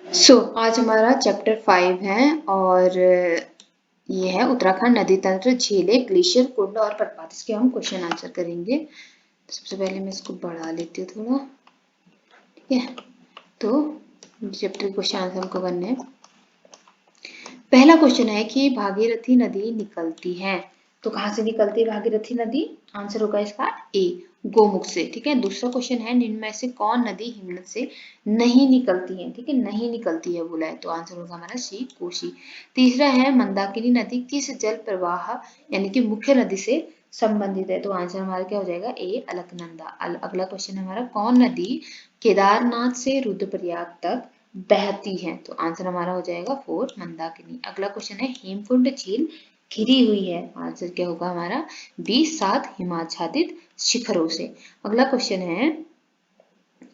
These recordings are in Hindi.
आज हमारा चैप्टर 5 है और ये है उत्तराखंड नदी तंत्र, झीलें, ग्लेशियर, कुंड और प्रपात। इसके हम क्वेश्चन आंसर करेंगे। तो सबसे पहले मैं इसको बढ़ा लेती हूँ थोड़ा, ठीक है। तो चैप्टर के क्वेश्चन आंसर हमको करने हैं। पहला क्वेश्चन है कि भागीरथी नदी निकलती है, तो कहाँ से निकलती है भागीरथी नदी? आंसर होगा इसका ए, गोमुख से, ठीक है। दूसरा क्वेश्चन है निम्न में से कौन नदी हिमनद से नहीं निकलती है, ठीक है, नहीं निकलती है बोला है, तो आंसर होगा हमारा सी, कोसी। तीसरा है मंदाकिनी नदी किस जल प्रवाह यानी कि मुख्य नदी से संबंधित है, तो आंसर हमारा क्या हो जाएगा ए, अलकनंदा। अगला क्वेश्चन है हमारा कौन नदी केदारनाथ से रुद्रप्रयाग तक बहती है, तो आंसर हमारा हो जाएगा 4, मंदाकिनी। अगला क्वेश्चन है हेमकुंड झील घिरी हुई है, आंसर क्या होगा हमारा बी, 7 हिमाच्छादित शिखरों से। अगला क्वेश्चन है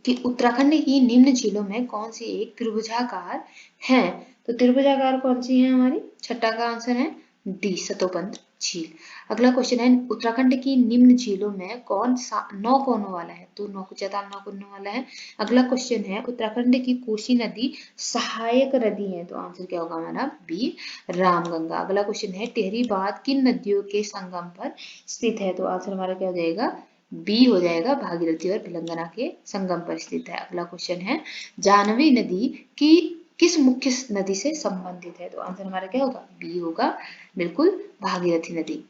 कि उत्तराखंड की निम्न झीलों में कौन सी एक त्रिभुजाकार है, तो त्रिभुजाकार कौन सी है हमारी? छठा का आंसर है डी, सतोपंथ झील। अगला क्वेश्चन है उत्तराखंड की निम्न झीलों में कौन सा 9 कोनों वाला है, तो 9 कोनों वाला है। अगला क्वेश्चन है उत्तराखंड की कोसी नदी सहायक नदी है, तो आंसर क्या होगा हमारा बी, रामगंगा। अगला क्वेश्चन है टिहरी बांध किन नदियों के संगम पर स्थित है, तो आंसर हमारा क्या हो जाएगा बी हो जाएगा, भागीरथी और भिलंगना के संगम पर स्थित है। अगला क्वेश्चन है जानवी नदी की किस मुख्य नदी से संबंधित है, तो आंसर हमारा क्या होगा बी होगा, बिल्कुल भागीरथी नदी।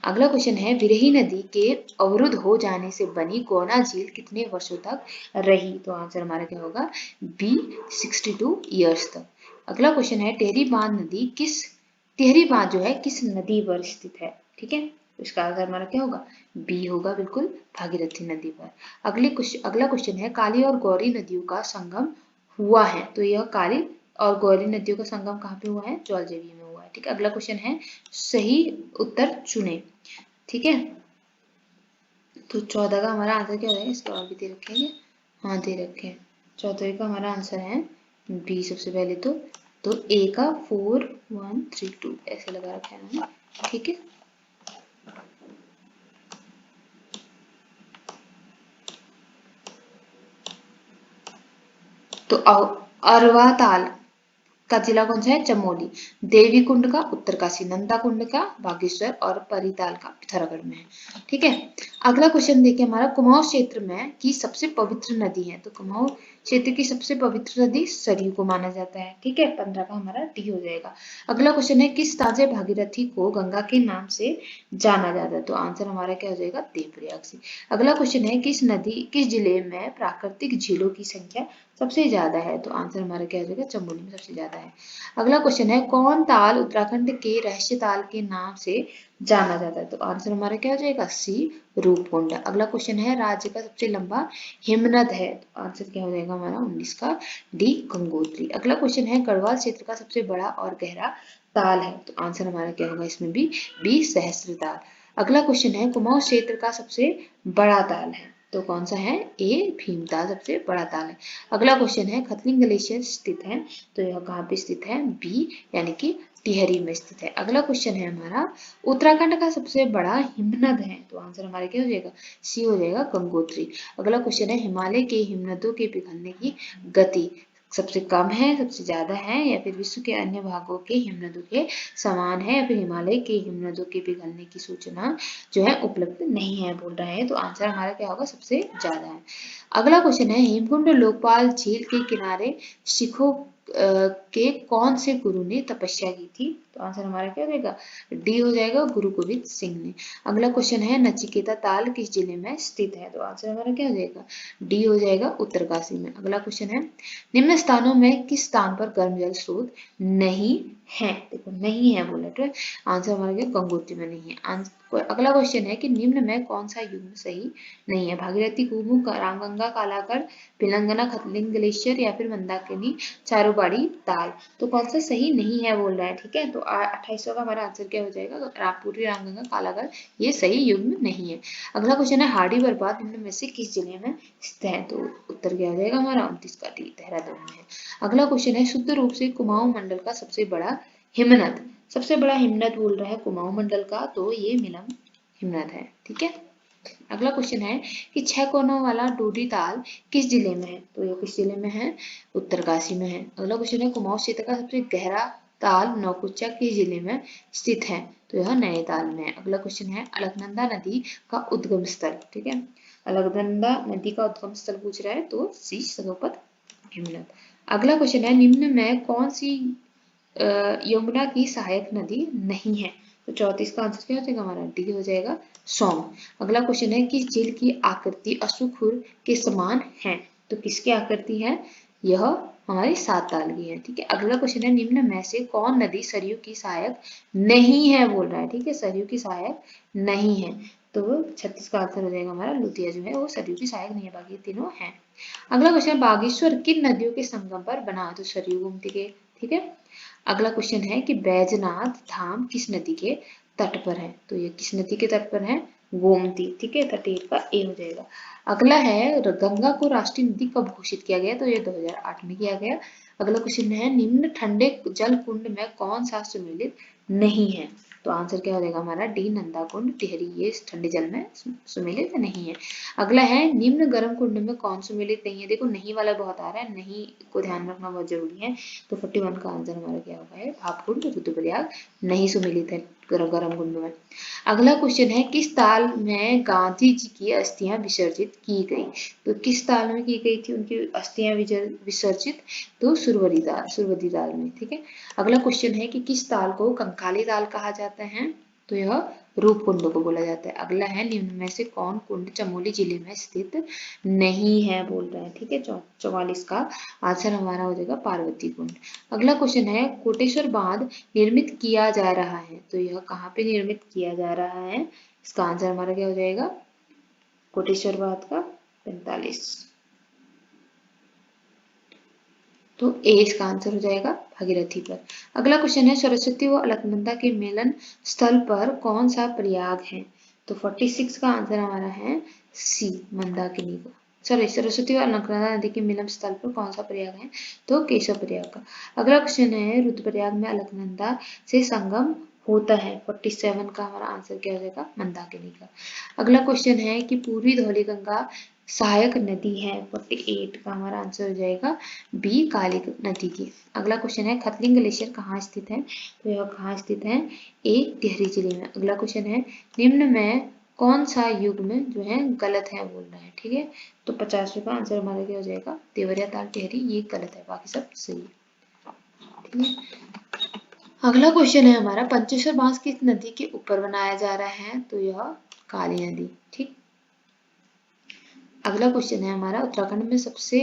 अगला क्वेश्चन है विरही नदी के अवरुद्ध हो जाने से बनी गौना झील कितने वर्षों तक रही, तो आंसर हमारा क्या होगा बी, 62 ईयर्स तक। अगला क्वेश्चन है टिहरी बांध जो है किस नदी पर स्थित है, ठीक है, तो इसका आंसर हमारा क्या होगा बी होगा, बिल्कुल भागीरथी नदी पर। अगला क्वेश्चन है काली और गौरी नदियों का संगम हुआ है, तो यह काली और गौरी नदियों का संगम कहाँ पे हुआ है? जौलजीबी में हुआ है, ठीक है। अगला क्वेश्चन है सही उत्तर चुने, ठीक है। तो 14 का हमारा आंसर क्या हो जाएगा? इसके और भी दे रखे हैं, हाँ दे रखे हैं। 14 का हमारा आंसर है बी सबसे पहले तो ए का 4 1 3 2 ऐसे लगा रखा है मैंने, ठीक है। तो अरवा ताल का जिला कौन सा है? चमोली। देवी कुंड का उत्तरकाशी, नंदा कुंड का बागेश्वर और परिताल का पिथौरागढ़ में है, ठीक है। अगला क्वेश्चन देखिए हमारा कुमाऊं क्षेत्र में की सबसे पवित्र नदी है, तो कुमाऊं क्षेत्र की सबसे पवित्र नदी सरयू को माना जाता है, ठीक है। 15 का हमारा डी हो जाएगा। अगला क्वेश्चन है किस स्थान से भागीरथी को गंगा के नाम से जाना जाता है, तो आंसर हमारा क्या हो जाएगा देवप्रयाग से। अगला क्वेश्चन है किस जिले में प्राकृतिक झीलों की संख्या सबसे ज्यादा है, तो आंसर हमारा क्या हो जाएगा चमोली में सबसे ज्यादा है। अगला क्वेश्चन है कौन ताल उत्तराखंड के रहस्य ताल के नाम से जाना जाता है, तो आंसर हमारा क्या हो जाएगा सी, रूपकुंड। अगला क्वेश्चन है राज्य का सबसे लंबा हिमनद है, तो आंसर क्या हो जाएगा हमारा 19 का डी, गंगोत्री। अगला क्वेश्चन है गढ़वाल क्षेत्र का सबसे बड़ा और गहरा ताल है, तो आंसर हमारा क्या होगा इसमें भी बी, सहस्त्रताल। अगला क्वेश्चन है कुमाऊं क्षेत्र का सबसे बड़ा ताल है, तो कौन सा है? ए, भीमताल सबसे बड़ा ताल है। अगला क्वेश्चन है खतलिंग ग्लेशियर स्थित है, तो यह कहाँ पे स्थित है? बी यानी कि टिहरी में स्थित है। अगला क्वेश्चन है हमारा उत्तराखंड का सबसे बड़ा हिमनद है, तो आंसर हमारा क्या हो जाएगा सी हो जाएगा, गंगोत्री। अगला क्वेश्चन है हिमालय के हिमनदों के पिघलने की गति सबसे कम है, सबसे ज्यादा है, या फिर विश्व के अन्य भागों के हिमनदों के समान है, या फिर हिमालय के हिमनदों के पिघलने की सूचना जो है उपलब्ध नहीं है बोल रहा है, तो आंसर हमारा क्या होगा सबसे ज्यादा है। अगला क्वेश्चन है हेमकुंड लोकपाल झील के किनारे शिखों के कौन से गुरु ने तपस्या की थी, तो आंसर हमारा क्या हो जाएगा डी हो जाएगा, गुरु गोविंद सिंह ने। अगला क्वेश्चन है नचिकेता ताल किस जिले में स्थित है, तो आंसर हमारा क्या हो जाएगा डी हो जाएगा, उत्तरकाशी में। अगला क्वेश्चन है निम्न स्थानों में किस स्थान पर गर्म जल स्रोत नहीं है, देखो नहीं है बोला, तो आंसर हमारा क्या गंगोत्री में नहीं है। अगला क्वेश्चन है कि निम्न में कौन सा युग्म सही नहीं है? भागीरथी, गोमुख, रामगंगा, कालाकड़, पिलंगना, खतलिंग ग्लेशियर या फिर मंदाकिनी चारोबाड़ी ताल, तो कौन सा सही नहीं है बोल रहा है, ठीक है। तो 2800 का हमारा आंसर क्या हो जाएगा रामपुरी, रामगंगा, कालागढ़ ये सही युग्म नहीं है। अगला क्वेश्चन है हाड़ी बर्बाद निम्न में से किस जिले में स्थित है, तो उत्तर क्या हो जाएगा हमारा 29 का डी, देहरादून में है। अगला क्वेश्चन है शुद्ध रूप से कुमाऊं मंडल का सबसे बड़ा हिमनद, सबसे बड़ा हिमनद बोल रहा है कुमाऊं मंडल का, तो ये मिलम हिमनद है, ठीक है। अगला क्वेश्चन है कि 6 कोनों वाला डोडी ताल किस जिले में है? तो ये किस जिले में है? उत्तरकाशी में है। अगला क्वेश्चन है कुमाऊं क्षेत्र का सबसे गहरा ताल नौकुचिया किस जिले में स्थित है? तो यह नैनीताल में है। अगला क्वेश्चन है अलकनंदा नदी का उद्गम स्थल, ठीक है, अलकनंदा नदी का उद्गम स्थल पूछ रहा है तो सी सरोपत हिमनद। अगला क्वेश्चन है निम्न में कौन सी यमुना की सहायक नदी नहीं है? तो 34 का आंसर क्या हो जाएगा हमारा? डी हो जाएगा सोम। अगला क्वेश्चन है किस झील की आकृति अशोकखुर के समान है? तो किसकी आकृति है? यह हमारी 7 ताल की है, ठीक है। अगला क्वेश्चन है निम्न में से कौन नदी सरयू की सहायक नहीं है बोल रहा है, ठीक है, सरयू की सहायक नहीं है। तो 36 का आंसर हो जाएगा हमारा लुधिया जो है वो सरयू की सहायक नहीं है, बाकी तीनों है। अगला क्वेश्चन बागेश्वर किन नदियों के संगम पर बना है? तो सरयू गोमती के, ठीक है। अगला क्वेश्चन है कि बैजनाथ धाम किस नदी के तट पर है? तो ये किस नदी के तट पर है? गोमती, ठीक है, 38 का ए हो जाएगा। अगला है गंगा को राष्ट्रीय नदी कब घोषित किया गया? तो ये 2008 में किया गया। अगला क्वेश्चन है निम्न ठंडे जल कुंड में कौन सा सम्मिलित नहीं है? तो आंसर क्या हो जाएगा हमारा? डी नंदा कुंड टिहरी, ये ठंडे जल में सम्मिलित नहीं है। अगला है निम्न गर्म कुंड में कौन सम्मिलित नहीं है? देखो नहीं वाला बहुत आ रहा है, नहीं को ध्यान रखना बहुत जरूरी है। तो 41 का आंसर हमारा क्या होगा है? भापकुंड रुद्रप्रयाग नहीं सम्मिलित है गर्म कुंड में। अगला क्वेश्चन है किस ताल में गांधी जी की अस्थियां विसर्जित की गई? तो किस ताल में की गई थी उनकी अस्थियां विसर्जित? तो सुरवदी ताल में, ठीक है। अगला क्वेश्चन है कि किस ताल को कंकाली ताल कहा जाता है? तो यह रूप कुंड को बोला जाता है। अगला है निम्न में से कौन कुंड चमोली जिले में स्थित नहीं है बोल रहा है, ठीक है। 44 का आंसर हमारा हो जाएगा पार्वती कुंड। अगला क्वेश्चन है कोटेश्वर बांध निर्मित किया जा रहा है, तो यह कहाँ पे निर्मित किया जा रहा है? इसका आंसर हमारा क्या हो जाएगा? कोटेश्वर बांध का 45। तो ए इसका आंसर हो जाएगा भागीरथी पर। अगला क्वेश्चन है सरस्वती व अलकनंदा के मिलन स्थल पर कौन सा प्रयाग है? तो 46 का आंसर हमारा है सी मंदाकिनी का। सॉरी, सरस्वती और अलकनंदा नदी के मिलन स्थल पर कौन सा प्रयाग है? तो केशव प्रयाग का। अगला क्वेश्चन है रुद्रप्रयाग में अलकनंदा से संगम होता है। 47 का हमारा आंसर क्या हो जाएगा? मंदाकिनी का। अगला क्वेश्चन है कि पूर्वी धौली गंगा सहायक नदी है। 48 का हमारा आंसर हो जाएगा बी काली नदी की। अगला क्वेश्चन है खतलिंग ग्लेशियर कहाँ स्थित है? तो यह कहाँ स्थित है? ए टिहरी जिले में। अगला क्वेश्चन है निम्न में कौन सा युग में जो है गलत है बोल रहा है, ठीक है। तो 50 का आंसर हमारा क्या हो जाएगा? देवरिया ताल टिहरी, ये गलत है, बाकी सब सही है, ठीक है। अगला क्वेश्चन है हमारा पंचेश्वर बांस किस नदी के ऊपर बनाया जा रहा है? तो यह काली नदी, ठीक। अगला क्वेश्चन है हमारा उत्तराखंड में सबसे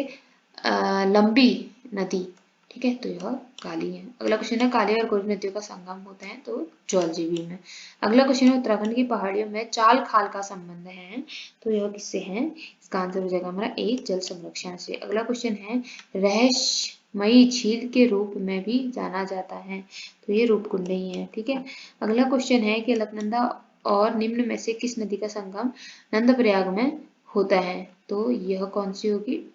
लंबी नदी, ठीक है, तो यह काली है। अगला क्वेश्चन है काली और गोरी नदियों का संगम होता है, तो जौलजीबी में। अगला क्वेश्चन है उत्तराखंड की पहाड़ियों में चाल खाल का संबंध है, तो यह किससे है? इसका आंसर हो जाएगा हमारा ए जल संरक्षण से। अगला क्वेश्चन है रहस्यमयी झील के रूप में भी जाना जाता है, तो ये रूपकुंड ही है, ठीक है। अगला क्वेश्चन है कि अलकनंदा और निम्न में से किस नदी का संगम नंदप्रयाग में होता है? तो यह कौन सी होगी?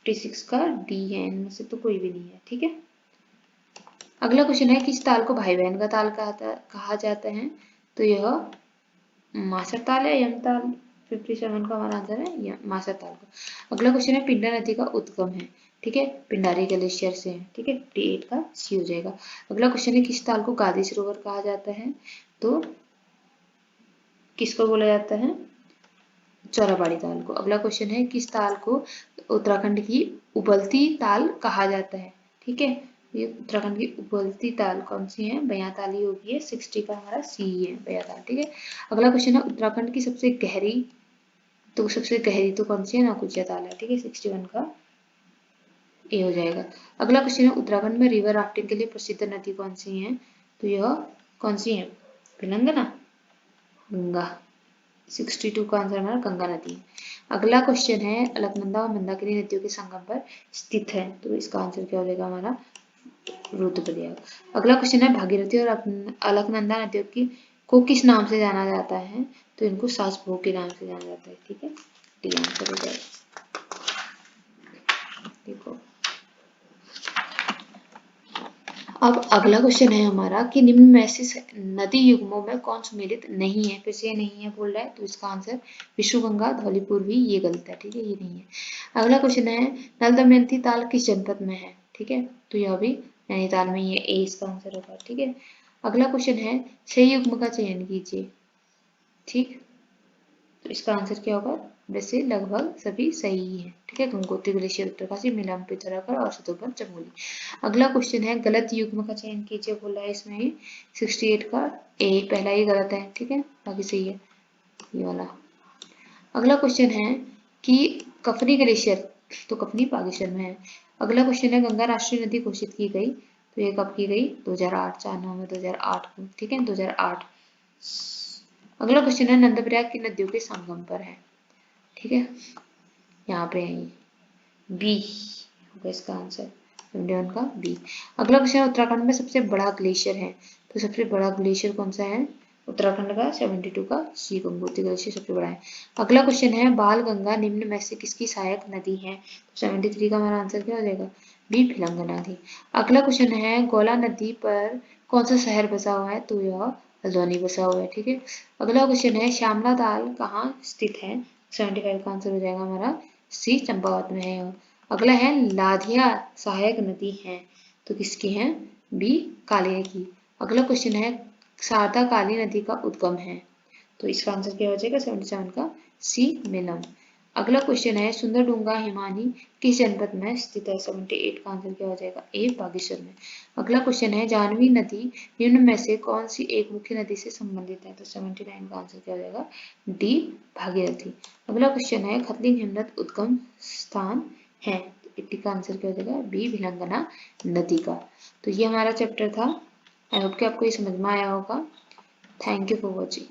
56 का डी है, इनमें से तो कोई भी नहीं है, ठीक है। अगला क्वेश्चन है किस ताल को भाई बहन का ताल कहा जाता है? तो यह मासर ताल है, यम ताल। 57 का हमारा आंसर है मासर ताल का। अगला क्वेश्चन है पिंडा नदी का उद्गम है, ठीक है, पिंडारी ग्लेशियर से है, ठीक है, D8 का सी हो जाएगा। अगला क्वेश्चन है किस ताल को गादी सरोवर कहा जाता है? तो किसको बोला जाता है? चौराबाड़ी ताल को। अगला क्वेश्चन है किस ताल को उत्तराखंड की उबलती ताल कहा जाता है? ठीक है, ये उत्तराखंड की उबलती ताल कौन सी है? बयां ताल ही होगी है। 60 का हमारा सी है बयां ताल, ठीक है। अगला क्वेश्चन है उत्तराखंड की सबसे गहरी तो कौन सी है? नौकुचिया ताल है, ठीक है, 61 का ए हो जाएगा। अगला क्वेश्चन है उत्तराखंड में रिवर राफ्टिंग के लिए प्रसिद्ध नदी कौन सी है? तो यह कौन सी है? तेलंगाना, गंगा। 62 का आंसर हमारा गंगा नदी है। अगला क्वेश्चन है अलकनंदा और मंदाकिनी नदियों के संगम पर स्थित है, तो इसका आंसर क्या हो जाएगा हमारा? रुद्रप्रयाग। अगला क्वेश्चन है भागीरथी और अलकनंदा नदियों की को किस नाम से जाना जाता है? तो इनको सासभोग के नाम से जाना जाता है, ठीक है, डी आंसर हो जाएगा। देखो अब अगला क्वेश्चन है हमारा कि निम्न में से नदी युग्मों में कौन सम्मिलित नहीं है। फिर से ये नहीं है बोल रहा है, तो इसका आंसर विष्णुगंगा धौलीपूर्वी, ये गलत है, ठीक है, ये नहीं है। अगला क्वेश्चन है नल दमयंती ताल किस जनपद में है, ठीक है, तो यह भी नैनीताल में, ये ए इसका आंसर होगा, ठीक है। अगला क्वेश्चन है सही युग्म का चयन कीजिए, ठीक, तो इसका आंसर क्या होगा, वैसे लगभग सभी सही है, ठीक है। गंगोत्री ग्लेशियर, उत्तरकाशी, मिलाम, पिथौरागढ़ और सतोबन, चमोली। अगला क्वेश्चन है गलत युग्म का चयन कीजिए बोला है इसमें 68 का ए, पहला ही गलत है, ठीक है, बाकी सही है ये वाला। अगला क्वेश्चन है कि कफनी ग्लेशियर, तो कफनी बागेश्वर में है। अगला क्वेश्चन है गंगा राष्ट्रीय नदी घोषित की गई, तो ये कब की गई, 2008, 4 नवंबर 2008 को, ठीक है, 2008। अगला क्वेश्चन है नंदप्रयाग की नदियों के संगम पर है, ठीक है, यहाँ पे है बी होगा इसका आंसर, 71 का बी। अगला क्वेश्चन है उत्तराखंड में सबसे बड़ा ग्लेशियर है, तो सबसे बड़ा ग्लेशियर कौन सा है, उत्तराखंड का 72 का सी, गंगोत्री ग्लेशियर सबसे बड़ा है। अगला क्वेश्चन है बाल गंगा निम्न में से किसकी सहायक नदी है, तो 73 का हमारा आंसर क्या हो जाएगा, बी भिलंगना थी। अगला क्वेश्चन है गोला नदी पर कौन सा शहर बसा हुआ है, तो यह हल्द्वानी बसा हुआ है, ठीक है। अगला क्वेश्चन है श्यामला ताल कहाँ स्थित है, 75 का आंसर हो जाएगा हमारा सी, चंपावत में है। अगला है लाधिया सहायक नदी है, तो किसकी है, बी कालिया की। अगला क्वेश्चन है शारदा काली नदी का उद्गम है, तो इसका आंसर क्या हो जाएगा, 77 का सी, मिलम। अगला क्वेश्चन है सुंदरडूंगा हिमानी किस जनपद में स्थित है, 78 का आंसर क्या हो जाएगा, ए बागेश्वर में। अगला क्वेश्चन है जानवी नदी निम्न में से कौन सी एक मुख्य नदी से संबंधित है, तो 79 का आंसर क्या हो जाएगा, डी भागीरथी। अगला क्वेश्चन है खतलिंग हिमनद उद्गम स्थान है, तो 80 का आंसर क्या हो जाएगा, बी भिलंगना नदी का। तो ये हमारा चैप्टर था। आई होप कि आपको ये समझ में आया होगा। Thank you for watching.